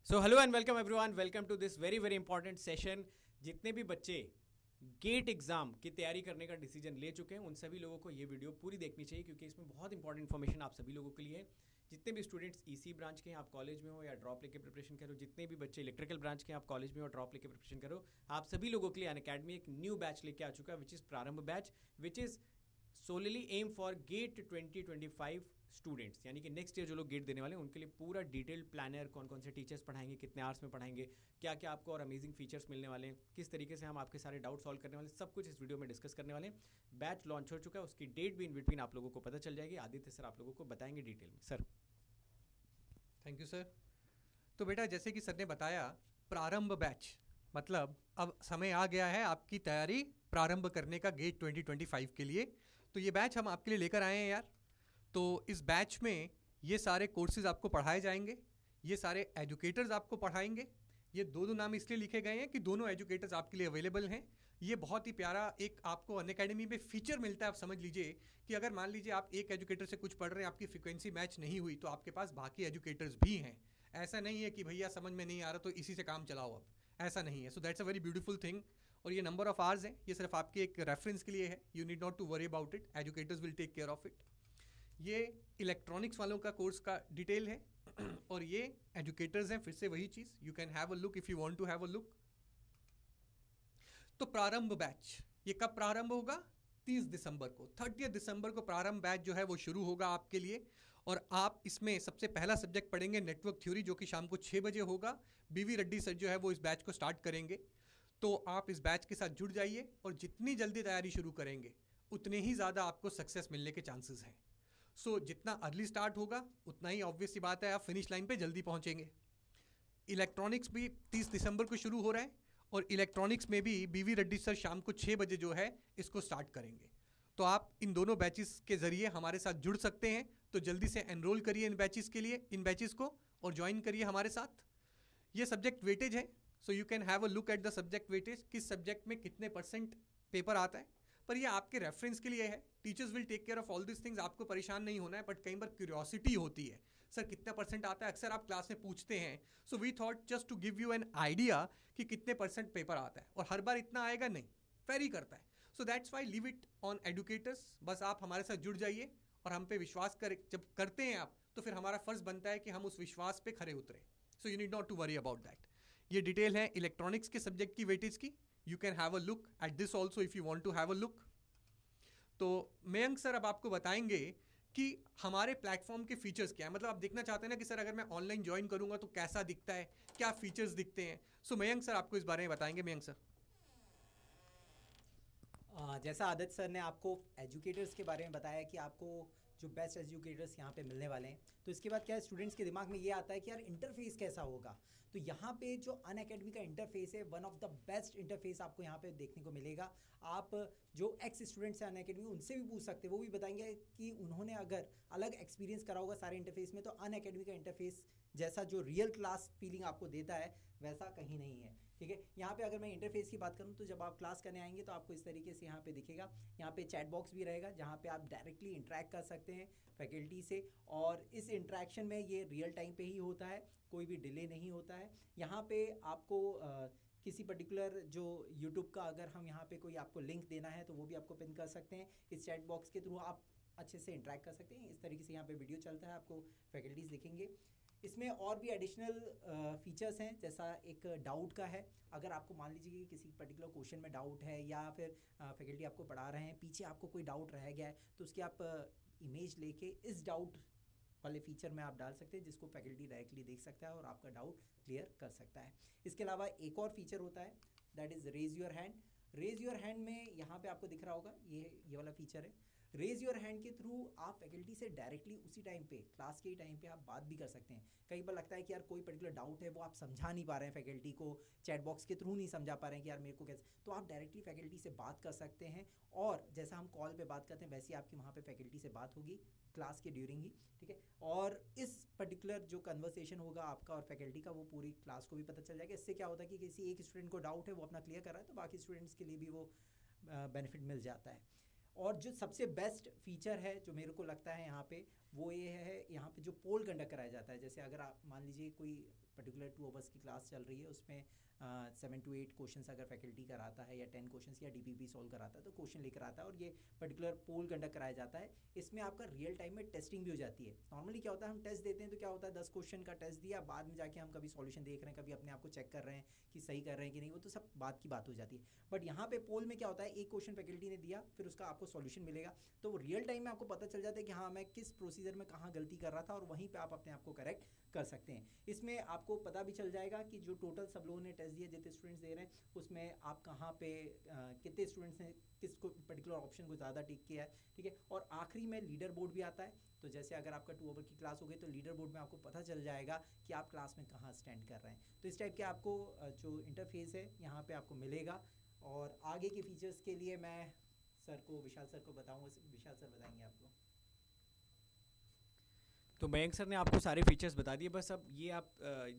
So hello and welcome everyone, welcome to this very very important session. जितने भी बच्चे gate exam की तैयारी करने का डिसीजन ले चुके हैं उन सभी लोगों को ये वीडियो पूरी देखनी चाहिए, क्योंकि इसमें बहुत इंपॉर्टेंट इन्फॉर्मेशन आप सभी लोगों के लिए है। जितने भी स्टूडेंट्स ईसी ब्रांच के हैं, आप कॉलेज में हो या ड्रॉप लेके प्रिपरेशन करो, जितने भी बच्चे इलेक्ट्रिकल ब्रांच के हैं, आप कॉलेज में हो ड्रॉप लेके प्रिपरेशन करो, आप सभी लोगों के लिए अनअकैडमी एक न्यू बैच लेके आ चुका है, which is Prarambh batch, which is solely aim for GATE 2025 students, यानी कि नेक्स्ट ईयर जो लोग गेट देने वाले हैं उनके लिए पूरा डिटेल्ड प्लानर, कौन कौन से टीचर्स पढ़ाएंगे, कितने आवर्स में पढ़ाएंगे, क्या क्या आपको और अमेजिंग फीचर्स मिलने वाले हैं, किस तरीके से हम आपके सारे डाउट सॉल्व करने वाले, सब कुछ इस वीडियो में डिस्कस करने वाले हैं। बैच लॉन्च हो चुका है, उसकी डेट भी इन बिटवीन आप लोगों को पता चल जाएगी। आदित्य सर आप लोगों को बताएंगे डिटेल में। Sir thank you sir. तो बेटा, जैसे कि सर ने बताया, प्रारंभ बैच मतलब अब समय आ गया है आपकी तैयारी प्रारंभ करने का गेट 2025 के लिए। तो ये बैच हम आपके लिए लेकर आए हैं यार। तो इस बैच में ये सारे कोर्सेज आपको पढ़ाए जाएंगे, ये सारे एजुकेटर्स आपको पढ़ाएंगे। ये दो नाम इसलिए लिखे गए हैं कि दोनों एजुकेटर्स आपके लिए अवेलेबल हैं। ये बहुत ही प्यारा एक आपको अनअकैडमी में फीचर मिलता है। आप समझ लीजिए कि अगर मान लीजिए आप एक एजुकेटर से कुछ पढ़ रहे हैं, आपकी फ्रिक्वेंसी मैच नहीं हुई, तो आपके पास बाकी एजुकेटर्स भी हैं। ऐसा नहीं है कि भैया समझ में नहीं आ रहा तो इसी से काम चलाओ, अब ऐसा नहीं है। So that's a very beautiful thing. और ये नंबर ऑफ आवर्स हैं, ये सिर्फ आपके एक रेफरेंस के लिए है। You need not to worry about it, educators will take care of it. ये इलेक्ट्रॉनिक्स वालों का कोर्स का डिटेल है और ये एजुकेटर्स हैं। फिर से वही चीज़, you can have a look if you want to have a look. तो प्रारंभ बैच ये कब प्रारंभ होगा? 30 दिसंबर को, 30 दिसंबर को प्रारंभ बैच जो है वो शुरू होगा आपके लिए। और आप इसमें सबसे पहला सब्जेक्ट पढ़ेंगे नेटवर्क थ्योरी, जो कि शाम को 6 बजे होगा। बीवी रेड्डी सर जो है वो इस बैच को स्टार्ट करेंगे। तो आप इस बैच के साथ जुड़ जाइए और जितनी जल्दी तैयारी शुरू करेंगे उतने ही ज़्यादा आपको सक्सेस मिलने के चांसेस हैं। सो जितना अर्ली स्टार्ट होगा उतना ही ऑब्वियस सी बात है आप फिनिश लाइन पे जल्दी पहुंचेंगे। इलेक्ट्रॉनिक्स भी 30 दिसंबर को शुरू हो रहा है और इलेक्ट्रॉनिक्स में भी बीवी रेड्डी सर शाम को 6 बजे जो है इसको स्टार्ट करेंगे। तो आप इन दोनों बैचेस के ज़रिए हमारे साथ जुड़ सकते हैं। तो जल्दी से एनरोल करिए इन बैचेस को और ज्वाइन करिए हमारे साथ। ये सब्जेक्ट वेटेज है, so you can have a look at the subject weightage, किस सब्जेक्ट में कितने % पेपर आता है। पर ये आपके रेफरेंस के लिए है। Teachers will take care of all this things, आपको परेशान नहीं होना है। बट कई बार क्यूरियोसिटी होती है, सर कितना % आता है, अक्सर आप क्लास में पूछते हैं। So we thought just to give you an idea कि कितने % पेपर आता है। और हर बार इतना आएगा नहीं, वेरी करता है। So that's why leave it on educators. बस आप हमारे साथ जुड़ जाइए और हम पे विश्वास जब करते हैं आप, तो फिर हमारा फर्ज बनता है कि हम उस विश्वास पे खरे उतरे। So you need not to worry about that. ये डिटेल है इलेक्ट्रॉनिक्स के सब्जेक्ट की वेटेज की। You can have a look at this also if you want to have a look. तो मयंक सर अब आपको बताएंगे कि हमारे प्लेटफॉर्म के फीचर्स क्या है। मतलब आप देखना चाहते हैं ना कि सर अगर मैं ऑनलाइन ज्वाइन करूंगा तो कैसा दिखता है, क्या फीचर्स दिखते हैं। सो मयंक सर आपको इस बारे में बताएंगे। मयंक सर, जैसा आदित्य सर ने आपको एजुकेटर्स के बारे में बताया कि आपको जो बेस्ट एजुकेटर्स यहाँ पे मिलने वाले हैं, तो इसके बाद क्या है, स्टूडेंट्स के दिमाग में ये आता है कि यार इंटरफेस कैसा होगा। तो यहाँ पे जो अनअकैडमी का इंटरफेस है, one of the best interface आपको यहाँ पे देखने को मिलेगा। आप जो एक्स स्टूडेंट्स हैं अनअकैडमी, उनसे भी पूछ सकते हैं, वो भी बताएंगे कि उन्होंने अगर अलग एक्सपीरियंस करा होगा सारे इंटरफेस में, तो अनअकैडमी का इंटरफेस जैसा जो रियल क्लास फीलिंग आपको देता है वैसा कहीं नहीं है। ठीक है, यहाँ पे अगर मैं इंटरफेस की बात करूँ तो जब आप क्लास करने आएंगे तो आपको इस तरीके से यहाँ पे दिखेगा। यहाँ पे चैट बॉक्स भी रहेगा जहाँ पे आप डायरेक्टली इंटरेक्ट कर सकते हैं फैकल्टी से, और इस इंटरेक्शन में ये रियल टाइम पे ही होता है, कोई भी डिले नहीं होता है। यहाँ पे आपको किसी पर्टिकुलर जो यूट्यूब का अगर हम यहाँ पे कोई आपको लिंक देना है तो वो भी आपको पिन कर सकते हैं। इस चैट बॉक्स के थ्रू आप अच्छे से इंटरेक्ट कर सकते हैं। इस तरीके से यहाँ पे वीडियो चलता है, आपको फैकल्टीज़ दिखेंगे। इसमें और भी एडिशनल फीचर्स हैं, जैसा एक डाउट का है। अगर आपको मान लीजिए कि किसी पर्टिकुलर क्वेश्चन में डाउट है या फिर फैकल्टी आपको पढ़ा रहे हैं, पीछे आपको कोई डाउट रह गया है, तो उसकी आप इमेज लेके इस डाउट वाले फीचर में आप डाल सकते हैं, जिसको फैकल्टी डायरेक्टली देख सकता है और आपका डाउट क्लियर कर सकता है। इसके अलावा एक और फीचर होता है, that is raise your hand. Raise your hand में यहाँ पे आपको दिख रहा होगा, ये वाला फीचर है। रेज योर हैंड के थ्रू आप फैकल्टी से डायरेक्टली उसी टाइम पे, क्लास के टाइम पे आप बात भी कर सकते हैं। कई बार लगता है कि यार कोई पर्टिकुलर डाउट है, वो आप समझा नहीं पा रहे हैं फैकल्टी को, चैट बॉक्स के थ्रू नहीं समझा पा रहे हैं कि यार मेरे को कैसे, तो आप डायरेक्टली फैकल्टी से बात कर सकते हैं। और जैसा हम कॉल पे बात करते हैं वैसे ही आपकी वहाँ पे फैकल्टी से बात होगी क्लास के ड्यूरिंग ही। ठीक है, और इस पर्टिकुलर जो कन्वर्सेशन होगा आपका और फैकल्टी का, वो पूरी क्लास को भी पता चल जाएगा। इससे क्या होता है कि किसी एक स्टूडेंट को डाउट है, वो अपना क्लियर कर रहा है, तो बाकी स्टूडेंट्स के लिए भी वो बेनिफिट मिल जाता है। और जो सबसे बेस्ट फीचर है जो मेरे को लगता है यहाँ पे, वो ये है, यहाँ पे जो पोल कंडक्ट कराया जाता है। जैसे अगर आप मान लीजिए कोई पर्टिकुलर 2 आवर्स की क्लास चल रही है, उसमें 7 to 8 क्वेश्चन अगर फैकल्टी कराता है या 10 क्वेश्चन या डीपीपी सॉल्व कराता है तो क्वेश्चन लेकर आता है और ये पर्टिकुलर पोल कंडक्ट कराया जाता है। इसमें आपका रियल टाइम में टेस्टिंग भी हो जाती है। नॉर्मली क्या होता है, हम टेस्ट देते हैं तो क्या होता है 10 क्वेश्चन का टेस्ट दिया, बाद में जाके हम कभी सॉल्यूशन देख रहे हैं, कभी अपने आप को चेक कर रहे हैं कि सही कर रहे हैं कि नहीं, वो तो सब बात की बात हो जाती है। बट यहाँ पे पोल में क्या होता है, एक क्वेश्चन फैकल्टी ने दिया, फिर उसका आपको सॉल्यूशन मिलेगा, तो वो रियल टाइम में आपको पता चल जाता है कि हाँ मैं किस प्रोसीजर में कहाँ गलती कर रहा था और वहीं पे आप अपने आप को करेक्ट कर सकते हैं। इसमें आपको पता भी चल जाएगा कि जो टोटल सब लोगों ने टेस्ट दिया, जितने स्टूडेंट्स दे रहे हैं, उसमें आप कहाँ पे कितने स्टूडेंट्स ने किसको पर्टिकुलर ऑप्शन को ज़्यादा टिक किया है, ठीक है। और आखिरी में लीडर बोर्ड भी आता है, तो जैसे अगर आपका 2 आवर की क्लास हो गई तो लीडर बोर्ड में आपको पता चल जाएगा कि आप क्लास में कहाँ स्टैंड कर रहे हैं। तो इस टाइप के आपको जो इंटरफेस है यहाँ पे आपको मिलेगा। और आगे के फीचर्स के लिए मैं विशाल सर को बताऊँगा, विशाल सर बताएंगे आपको। तो मयंक सर ने आपको सारे फीचर्स बता दिए, बस अब ये आप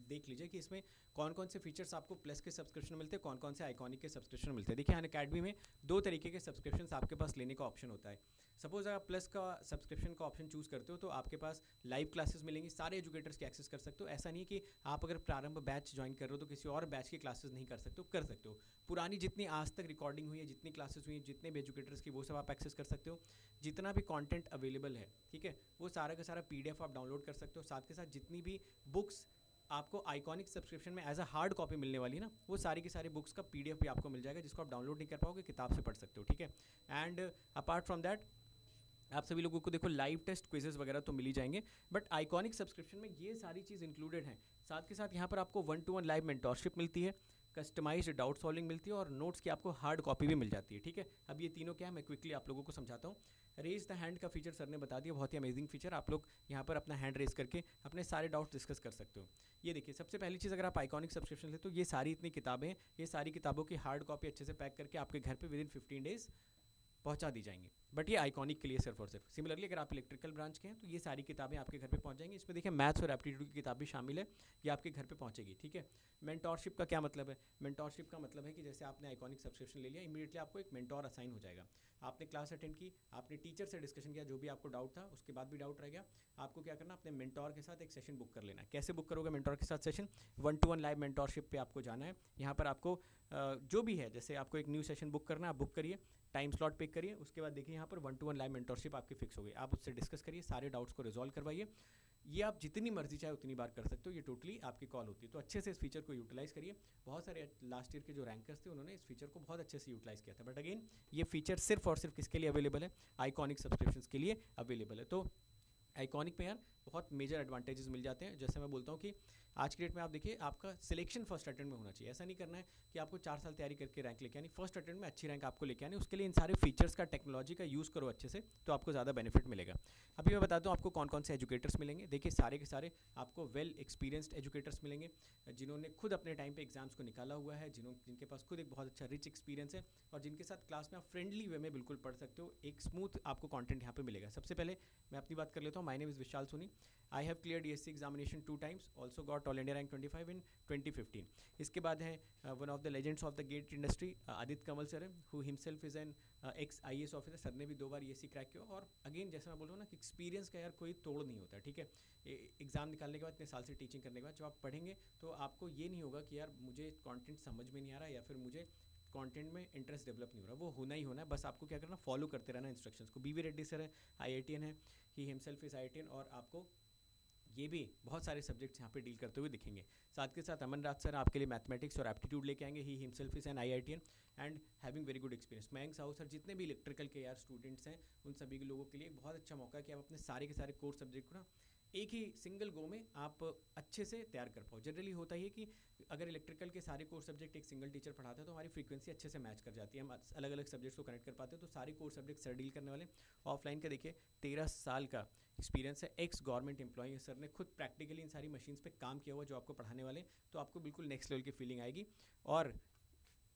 देख लीजिए कि इसमें कौन कौन से फीचर्स आपको प्लस के सब्सक्रिप्शन मिलते हैं, कौन कौन से आइकॉनिक के सब्सक्रिप्शन मिलते हैं। देखिए अनअकैडमी में 2 तरीके के सब्सक्रिप्शन आपके पास लेने का ऑप्शन होता है। सपोज अगर आप प्लस का सब्सक्रिप्शन का ऑप्शन चूज़ करते हो तो आपके पास लाइव क्लासेस मिलेंगी, सारे एजुकेटर्स की एक्सेस कर सकते हो। ऐसा नहीं है कि आप अगर प्रारंभ बैच ज्वाइन कर रहे हो तो किसी और बैच की क्लासेस नहीं कर सकते हो, कर सकते हो। पुरानी जितनी आज तक रिकॉर्डिंग हुई है, जितनी क्लासेस हुई हैं, जितने भी एजुकेटर्स की, वो सब आप एक्सेस कर सकते हो। जितना भी कंटेंट अवेलेबल है, ठीक है, वो सारा का सारा PDF आप डाउनलोड कर सकते हो। साथ के साथ जितनी भी बुक्स आपको आइकॉनिक सब्सक्रिप्शन में एज अ हार्ड कॉपी मिलने वाली है ना, वो सारी की सारी बुक्स का PDF भी आपको मिल जाएगा, जिसको आप डाउनलोड नहीं कर पाओगे, किताब से पढ़ सकते हो, ठीक है। एंड अपार्ट फ्रॉम दैट आप सभी लोगों को देखो लाइव टेस्ट क्विजेस वगैरह तो मिल ही जाएंगे, बट आइकॉनिक सब्सक्रिप्शन में ये सारी चीज़ इंक्लूडेड हैं। साथ के साथ यहाँ पर आपको 1-to-1 लाइव मेंटोरशिप मिलती है, कस्टमाइज्ड डाउट सॉल्विंग मिलती है और नोट्स की आपको हार्ड कॉपी भी मिल जाती है, ठीक है। अब ये तीनों क्या है मैं क्विकली आप लोगों को समझाता हूँ। रेज द हैंड का फीचर सर ने बता दिया, बहुत ही अमेजिंग फीचर। आप लोग यहाँ पर अपना हैंड रेज करके अपने सारे डाउट्स डिस्कस कर सकते हो। ये देखिए सबसे पहली चीज़, अगर आप आइकॉनिक सब्सक्रिप्शन लेते हो, ये सारी इतनी किताबें, ये सारी किताबों की हार्ड कॉपी अच्छे से पैक करके आपके घर पे विदिन 15 डेज पहुंचा दी जाएंगी। बट ये आइकॉनिक के लिए सिर्फ और सिर्फ। सिमिलरली अगर आप इलेक्ट्रिकल ब्रांच के हैं तो ये सारी किताबें आपके घर पे पहुंच जाएंगी। इसमें देखिए मैथ्स और एप्टीट्यूड की किताब भी शामिल है, ये आपके घर पे पहुंचेगी, ठीक है। मेंटोरशिप का क्या मतलब है? मेंटोरशिप का मतलब है कि जैसे आपने आइकॉनिक सब्सक्रिप्शन ले लिया, इमीडिएटली आपको एक मेंटोर असाइन हो जाएगा। आपने क्लास अटेंड की, आपने टीचर से डिस्कशन किया, जो भी आपको डाउट था, उसके बाद भी डाउट रह गया, आपको क्या करना, अपने मेंटोर के साथ एक सेशन बुक कर लेना है। कैसे बुक करोगे मेंटोर के साथ सेशन? 1-to-1 लाइव मेंटोरशिप पे आपको जाना है। यहाँ पर आपको जो भी है, जैसे आपको एक न्यू सेशन बुक करना है, आप बुक करिए, टाइम स्लॉट पिक करिए, उसके बाद देखिए यहाँ पर 1-to-1 लाइव मेंटोरशिप आपकी फिक्स हो गई। आप उससे डिस्कस करिए, सारे डाउट्स को रिजॉल्व करवाइए। ये आप जितनी मर्जी चाहे उतनी बार कर सकते हो, ये टोटली आपकी कॉल होती है। तो अच्छे से इस फीचर को यूटिलाइज करिए। बहुत सारे लास्ट ईयर के जो रैंकर्स थे उन्होंने इस फीचर को बहुत अच्छे से यूटिलाइज किया था। बट अगेन ये फीचर सिर्फ और सिर्फ किसके लिए अवेलेबल है? आइकॉनिक सब्सक्रिप्शंस के लिए अवेलेबल है। तो आइकॉनिक में यार बहुत मेजर एडवांटेजेस मिल जाते हैं। जैसे मैं बोलता हूँ कि आज की डेट में आप देखिए, आपका सिलेक्शन फर्स्ट अटेम्प्ट में होना चाहिए। ऐसा नहीं करना है कि आपको 4 साल तैयारी करके रैंक लेके आनी, फर्स्ट अटेम्प्ट में अच्छी रैंक आपको लेके आनी। उसके लिए इन सारे फीचर्स का, टेक्नोलॉजी का यूज़ करो अच्छे से, तो आपको ज़्यादा बेनिफिट मिलेगा। अभी मैं बताता हूँ आपको कौन कौन से एजुकेटर्स मिलेंगे। देखिए सारे के सारे आपको वेल एक्सपीरियंस्ड एजुकेटर्स मिलेंगे, जिन्होंने खुद अपने टाइम पे एग्जाम्स को निकाला हुआ है, जिनके पास खुद एक बहुत अच्छा रिच एक्सपीरियंस है और जिनके साथ क्लास में आप फ्रेंडली वे में बिल्कुल पढ़ सकते हो। एक स्मूथ आपको कंटेंट यहाँ पे मिलेगा। सबसे पहले मैं अपनी बात कर लेता हूँ। My name is Vishal Soni. I have clear DSC examination 2 times, also got all India rank 25 in 2015। इसके बाद है one of the legends of the GATE industry Aditya Kanwal sir है, who himself is an ex IAS officer. Sir ने भी 2 बार ESC crack किया। और again जैसे मैं बोल रहा हूँ ना कि एक्सपीरियंस का यार कोई तोड़ नहीं होता, ठीक है। एग्जाम निकालने के बाद, इतने साल से टीचिंग करने के बाद जब आप पढ़ेंगे तो आपको ये नहीं होगा कि यार मुझे कंटेंट समझ में नहीं आ रहा या फिर मुझे कंटेंट में इंटरेस्ट डेवलप नहीं हो रहा। वो होना ही होना है, बस आपको क्या करना, फॉलो करते रहना इंस्ट्रक्शंस को। BV रेड्डी सर है, IITian है, ही हिमसेल्फ इज IITian, और आपको ये भी बहुत सारे सब्जेक्ट्स यहाँ पे डील करते हुए दिखेंगे। साथ के साथ अमन राज सर आपके लिए मैथमेटिक्स और एप्टीट्यूड लेके आएंगे। He himself is N IITian and having very good experience. Mayank Sahu sir, जितने भी इलेक्ट्रिकल के यार स्टूडेंट्स हैं, उन सभी लोगों के लिए एक बहुत अच्छा मौका है कि आप अपने सारे के सारे कोर्स सब्जेक्ट को ना एक ही सिंगल गो में आप अच्छे से तैयार कर पाओ। जनरली होता ही है कि अगर इलेक्ट्रिकल के सारे कोर्स सब्जेक्ट एक सिंगल टीचर पढ़ाता है तो हमारी फ्रीक्वेंसी अच्छे से मैच कर जाती है, हम अलग अलग सब्जेक्ट्स को कनेक्ट कर पाते हैं। तो सारे कोर्स सब्जेक्ट सर डील करने वाले। ऑफलाइन का देखिए 13 साल का एक्सपीरियंस है, एक्स गवर्नमेंट एम्प्लॉई है। सर ने खुद प्रैक्टिकली इन सारी मशीन्स पे काम किया हुआ जो आपको पढ़ाने वाले, तो आपको बिल्कुल नेक्स्ट लेवल की फीलिंग आएगी। और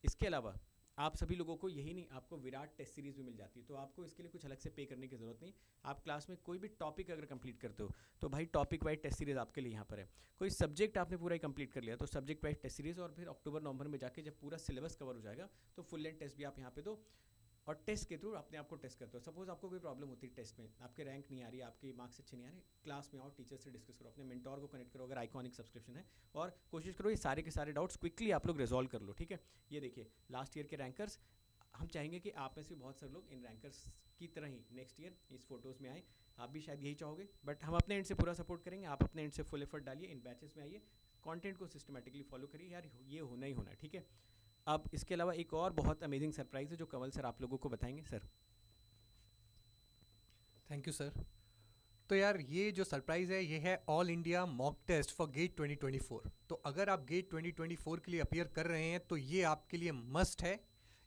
इसके अलावा आप सभी लोगों को यही नहीं, आपको विराट टेस्ट सीरीज भी मिल जाती है। तो आपको इसके लिए कुछ अलग से पे करने की जरूरत नहीं। आप क्लास में कोई भी टॉपिक अगर कंप्लीट करते हो तो भाई टॉपिक वाइज टेस्ट सीरीज आपके लिए यहाँ पर है। कोई सब्जेक्ट आपने पूरा ही कंप्लीट कर लिया तो सब्जेक्ट वाइज टेस्ट सीरीज, और फिर अक्टूबर नवंबर में जाके जब पूरा सिलेबस कवर हो जाएगा तो फुल लेंथ टेस्ट भी आप यहाँ पे दो। और टेस्ट के थ्रू अपने आप को टेस्ट करते हो। सपोज आपको कोई प्रॉब्लम होती है टेस्ट में, आपके रैंक नहीं आ रही, आपके मार्क्स अच्छे नहीं आ रहे, क्लास में आओ, टीचर से डिस्कस करो, अपने मेंटोर को कनेक्ट करो अगर आइकॉनिक सब्सक्रिप्शन है, और कोशिश करो ये सारे के सारे डाउट्स क्विकली आप लोग रिजॉल्व कर लो, ठीक है। ये देखिए लास्ट ईयर के रैंकर्स, हम चाहेंगे कि आप में से बहुत सारे लोग इन रैंकर्स की तरह ही नेक्स्ट ईयर इस फोटोज़ में आए। आप भी शायद यही चाहोगे, बट हम अपने एंड से पूरा सपोर्ट करेंगे, आप अपने एंड से फुल एफर्ट डालिए, इन बैचेस में आइए, कंटेंट को सिस्टमेटिकली फॉलो करिए, यार ये होना ही होना है, ठीक है। अब इसके अलावा एक और बहुत अमेजिंग सरप्राइज है जो कंवल सर आप लोगों को बताएंगे। Sir thank you sir. तो यार ये जो सरप्राइज है ये है all India mock test for GATE 2024। तो अगर आप गेट 2024 के लिए अपीयर कर रहे हैं तो ये आपके लिए मस्ट है।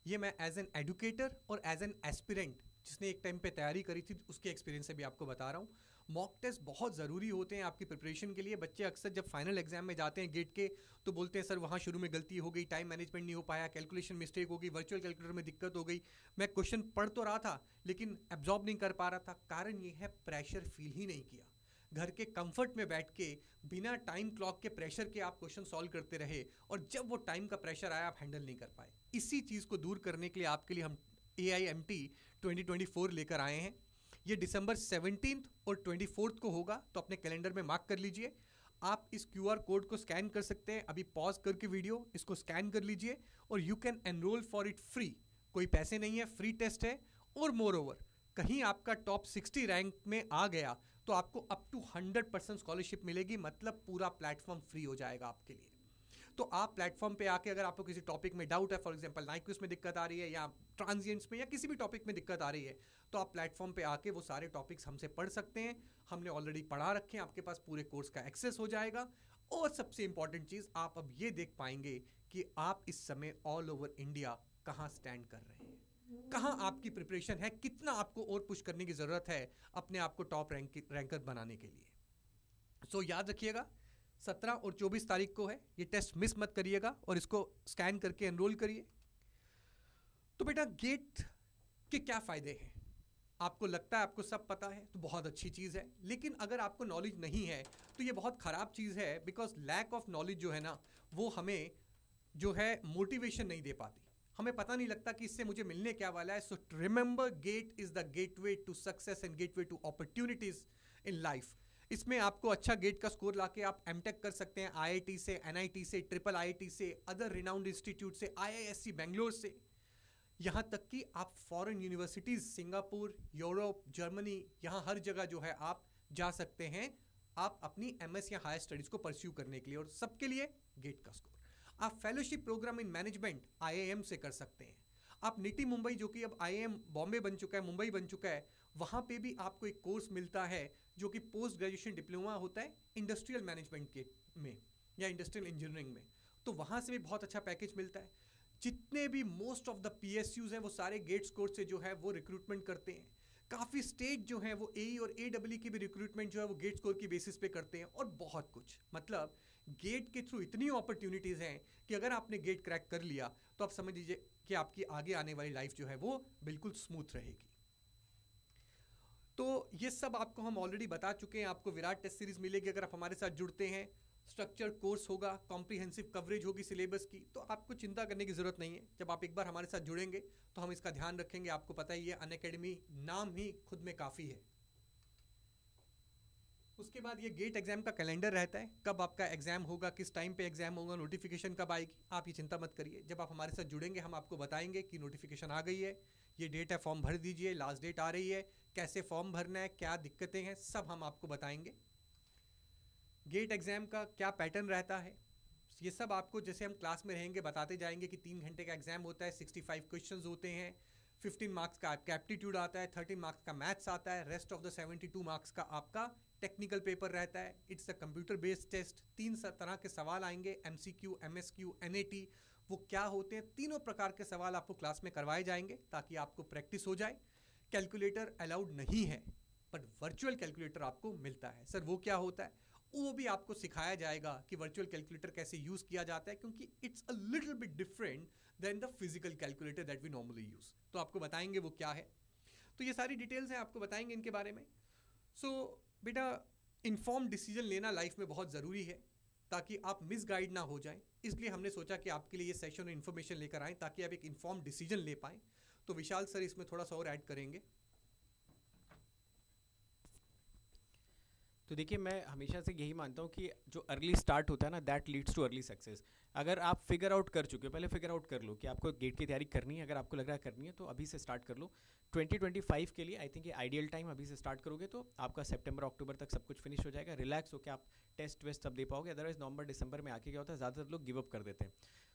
ये मैं एज एन एडुकेटर और एज एन एस्पिरेंट जिसने एक टाइम पे तैयारी करी थी उसके एक्सपीरियंस से भी आपको बता रहा हूँ। मॉक टेस्ट बहुत ज़रूरी होते हैं आपकी प्रिपरेशन के लिए। बच्चे अक्सर जब फाइनल एग्जाम में जाते हैं गेट के तो बोलते हैं सर वहाँ शुरू में गलती हो गई, टाइम मैनेजमेंट नहीं हो पाया, कैलकुलेशन मिस्टेक हो गई, वर्चुअल कैलकुलेटर में दिक्कत हो गई, मैं क्वेश्चन पढ़ तो रहा था लेकिन एब्जॉर्ब नहीं कर पा रहा था। कारण ये है प्रेशर फील ही नहीं किया। घर के कंफर्ट में बैठ के बिना टाइम क्लॉक के प्रेशर के आप क्वेश्चन सॉल्व करते रहे और जब वो टाइम का प्रेशर आया आप हैंडल नहीं कर पाए। इसी चीज़ को दूर करने के लिए आपके लिए हम AIMT 2024 लेकर आए हैं। ये दिसंबर 17 और 24 को होगा, तो अपने कैलेंडर में मार्क कर लीजिए। आप इस QR कोड को स्कैन कर सकते हैं। अभी पॉज करके वीडियो इसको स्कैन कर लीजिए और you can enrol for it free. कोई पैसे नहीं है, फ्री टेस्ट है। और मोर ओवर कहीं आपका टॉप 60 रैंक में आ गया तो आपको अप टू 100% स्कॉलरशिप मिलेगी, मतलब पूरा प्लेटफॉर्म फ्री हो जाएगा आपके लिए। तो आप प्लेटफॉर्म पे आके अगर आपको किसी टॉपिक में डाउट है, फॉर एग्जांपल नाइक्विज में दिक्कत आ रही है या ट्रांजिएंट्स में या किसी भी टॉपिक में दिक्कत आ रही है, तो आप प्लेटफॉर्म पे आके वो सारे टॉपिक्स हमसे पढ़ सकते हैं। हमने ऑलरेडी पढ़ा रखे हैं, आपके पास पूरे कोर्स का एक्सेस हो जाएगा। और सबसे इंपॉर्टेंट चीज़, आप अब ये देख पाएंगे कि आप इस समय ऑल ओवर इंडिया कहाँ स्टैंड कर रहे हैं, कहाँ आपकी प्रिपरेशन है, कितना आपको और पुश करने की ज़रूरत है अपने आप को टॉप रैंकर बनाने के लिए। सो याद रखिएगा 17 और 24 तारीख को है ये टेस्ट, मिस मत करिएगा और इसको स्कैन करके एनरोल करिए। तो बेटा गेट के क्या फ़ायदे हैं? आपको लगता है आपको सब पता है तो बहुत अच्छी चीज़ है, लेकिन अगर आपको नॉलेज नहीं है तो ये बहुत ख़राब चीज़ है। बिकॉज लैक ऑफ नॉलेज जो है ना वो हमें जो है मोटिवेशन नहीं दे पाती, हमें पता नहीं लगता कि इससे मुझे मिलने क्या वाला है। So remember GATE is the gateway to success and gateway to opportunities in life. इसमें आपको अच्छा गेट का स्कोर लाके आप एमटेक कर सकते हैं IIT से, NIT से, ट्रिपल IIT से, अदर रिनाउंड इंस्टीट्यूट से, IISc बेंगलोर से, यहाँ तक कि आप foreign universities Singapore, Europe, Germany, यहाँ हर जगह जो है आप जा सकते हैं आप अपनी MS या हायर स्टडीज़ को परस्यू करने के लिए। और सबके लिए गेट का स्कोर। आप fellowship programme in management IIM से कर सकते हैं। आप निटी मुंबई, जो कि अब IIM बॉम्बे बन चुका है, मुंबई बन चुका है, वहाँ पे भी आपको एक कोर्स मिलता है जो कि पोस्ट ग्रेजुएशन डिप्लोमा होता है इंडस्ट्रियल मैनेजमेंट के में या इंडस्ट्रियल इंजीनियरिंग में, तो वहाँ से भी बहुत अच्छा पैकेज मिलता है। जितने भी मोस्ट ऑफ द PSUs हैं वो सारे गेट स्कोर से जो है वो रिक्रूटमेंट करते हैं। काफ़ी स्टेट जो हैं वो AE और AEE की भी रिक्रूटमेंट जो है वो गेट स्कोर की बेसिस पे करते हैं। और बहुत कुछ, मतलब गेट के थ्रू इतनी अपॉर्चुनिटीज़ हैं कि अगर आपने गेट क्रैक कर लिया तो आप समझ लीजिए कि आपकी आगे आने वाली लाइफ जो है वो बिल्कुल स्मूथ रहेगी। तो ये सब आपको हम ऑलरेडी बता चुके हैं। आपको विराट टेस्ट सीरीज मिलेगी अगर आप हमारे साथ जुड़ते हैं। स्ट्रक्चर कोर्स होगा, कॉम्प्रिहेंसिव कवरेज होगी सिलेबस की, तो आपको चिंता करने की ज़रूरत नहीं है। जब आप एक बार हमारे साथ जुड़ेंगे तो हम इसका ध्यान रखेंगे। आपको पता ही है अनअकैडमी नाम ही खुद में काफ़ी है। उसके बाद ये गेट एग्जाम का कैलेंडर रहता है, कब आपका एग्जाम होगा, किस टाइम पे एग्जाम होगा, नोटिफिकेशन कब आएगी, आप ये चिंता मत करिए। जब आप हमारे साथ जुड़ेंगे हम आपको बताएंगे कि नोटिफिकेशन आ गई है, ये डेट है, फॉर्म भर दीजिए, लास्ट डेट आ रही है, कैसे फॉर्म भरना है, क्या दिक्कतें हैं, सब हम आपको बताएंगे। गेट एग्जाम का क्या पैटर्न रहता है ये सब आपको जैसे हम क्लास में रहेंगे बताते जाएंगे कि 3 घंटे का एग्जाम होता है, 65 क्वेश्चंस होते हैं, 15 मार्क्स का आपका एप्टीट्यूड आता है, 13 मार्क्स का मैथ्स आता है, रेस्ट ऑफ द 72 मार्क्स का आपका टेक्निकल पेपर रहता है। It's a computer based test. 3 तरह के सवाल आएंगे, MCQ, MSQ, NAT। वो क्या होते हैं? तीनों प्रकार के सवाल आपको क्लास में करवाए जाएंगे ताकि आपको प्रैक्टिस हो जाए। कैलकुलेटर अलाउड नहीं है, बट वर्चुअल कैलकुलेटर आपको मिलता है। सर वो क्या होता है? वो भी आपको सिखाया जाएगा कि वर्चुअल कैलकुलेटर कैसे यूज़ किया जाता है, क्योंकि it's a little bit different than the physical calculator that we normally use. तो आपको बताएंगे वो क्या है। तो ये सारी डिटेल्स हैं, आपको बताएंगे इनके बारे में। सो बेटा, इन्फॉर्म डिसीजन लेना लाइफ में बहुत ज़रूरी है ताकि आप मिसगाइड ना हो जाएं। इसलिए हमने सोचा कि आपके लिए ये सेशन और इन्फॉर्मेशन लेकर आएँ ताकि आप एक इन्फॉर्म डिसीजन ले पाएँ। तो विशाल सर इसमें थोड़ा सा और ऐड करेंगे। तो देखिए, मैं हमेशा से यही मानता हूँ कि जो अर्ली स्टार्ट होता है ना, that leads too early success. अगर आप फिगर आउट कर चुके हो, पहले फिगर आउट कर लो कि आपको गेट की तैयारी करनी है। अगर आपको लग रहा है करनी है तो अभी से स्टार्ट कर लो। 2025 के लिए आई थिंक ये आइडियल टाइम, अभी से स्टार्ट करोगे तो आपका सितंबर अक्टूबर तक सब कुछ फिनिश हो जाएगा। रिलैक्स होकर आप टेस्ट वेस्ट सब दे पाओगे। अदरवाइज नवंबर दिसंबर में आके क्या होता है, ज़्यादातर लोग गिव अप कर देते हैं।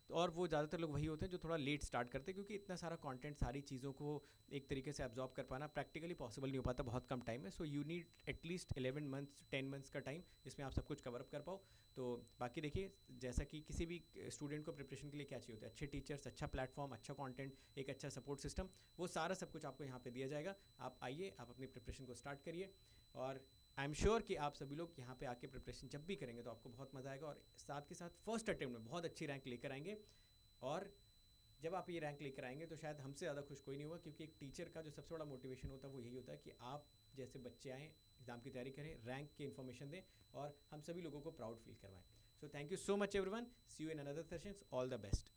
तो और वो ज़्यादातर लोग वही होते हैं जो थोड़ा लेट स्टार्ट करते हैं, क्योंकि इतना सारा कंटेंट, सारी चीज़ों को एक तरीके से एब्जॉर्ब कर पाना प्रैक्टिकली पॉसिबल नहीं हो पाता, बहुत कम टाइम है। सो you need at least 11 months 10 months का टाइम, जिसमें आप सब कुछ कवर अप कर पाओ। तो बाकी देखिए, जैसा कि किसी भी स्टूडेंट को प्रिपरेशन के लिए क्या चाहिए होता है, अच्छे टीचर्स, अच्छा प्लेटफॉर्म, अच्छा कंटेंट, एक अच्छा सपोर्ट सिस्टम, वो सारा सब कुछ आपको यहाँ पे दिया जाएगा। आप आइए, आप अपनी प्रिपरेशन को स्टार्ट करिए, और आई एम श्योर कि आप सभी लोग यहाँ पे आके प्रिपरेशन जब भी करेंगे तो आपको बहुत मज़ा आएगा, और साथ के साथ फर्स्ट अटेम्प्ट में बहुत अच्छी रैंक लेकर आएंगे। और जब आप ये रैंक लेकर आएंगे तो शायद हमसे ज़्यादा खुश कोई नहीं होगा, क्योंकि एक टीचर का जो सबसे बड़ा मोटिवेशन होता है वो यही होता है कि आप जैसे बच्चे आएँ, एग्ज़ाम की तैयारी करें, रैंक की इन्फॉर्मेशन दें, और हम सभी लोगों को प्राउड फील करवाएं। So thank you so much everyone, see you in another sessions, all the best.